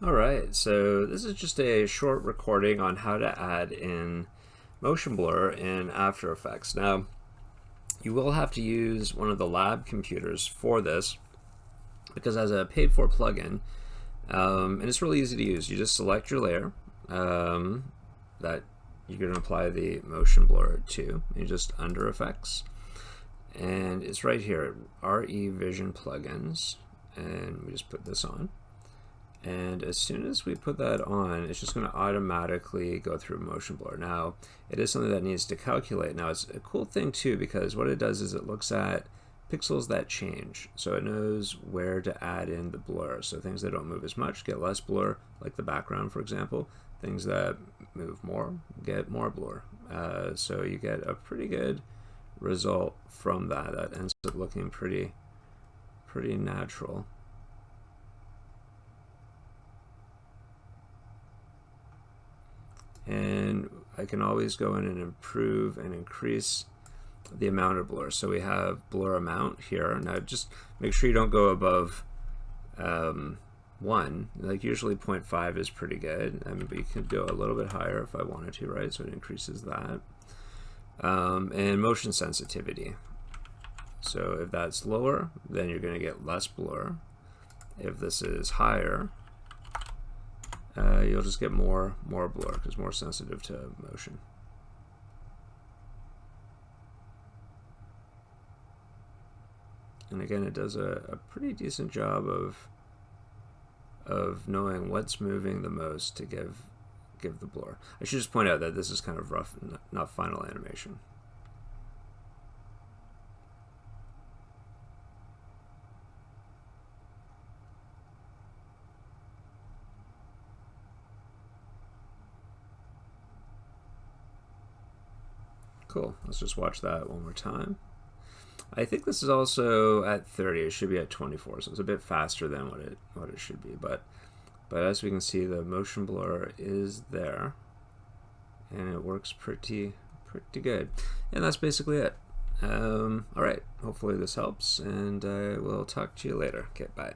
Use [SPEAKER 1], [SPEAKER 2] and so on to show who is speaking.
[SPEAKER 1] Alright, so this is just a short recording on how to add in motion blur in After Effects. Now, you will have to use one of the lab computers for this because as a paid-for plugin, and it's really easy to use. You just select your layer that you're going to apply the motion blur to. You just under Effects, and it's right here, RE Vision Plugins, and we just put this on. And as soon as we put that on, it's just going to automatically go through motion blur. Now, it is something that needs to calculate. Now, it's a cool thing too, because what it does is it looks at pixels that change. So it knows where to add in the blur. So things that don't move as much get less blur, like the background, for example. Things that move more get more blur. So you get a pretty good result from that. That ends up looking pretty natural. And I can always go in and improve and increase the amount of blur. So we have blur amount here. Now just make sure you don't go above 1. Like usually 0.5 is pretty good. I mean, but you can go a little bit higher if I wanted to, right? So it increases that. And motion sensitivity. So if that's lower, then you're going to get less blur. If this is higher, you'll just get more blur because more sensitive to motion. And again, it does a pretty decent job of knowing what's moving the most to give the blur. I should just point out that this is kind of rough, not final animation. Cool. Let's just watch that one more time. I think this is also at 30. It should be at 24, so it's a bit faster than what it should be. But as we can see, the motion blur is there, and it works pretty good. And that's basically it. All right. Hopefully this helps, and I will talk to you later. Okay, bye.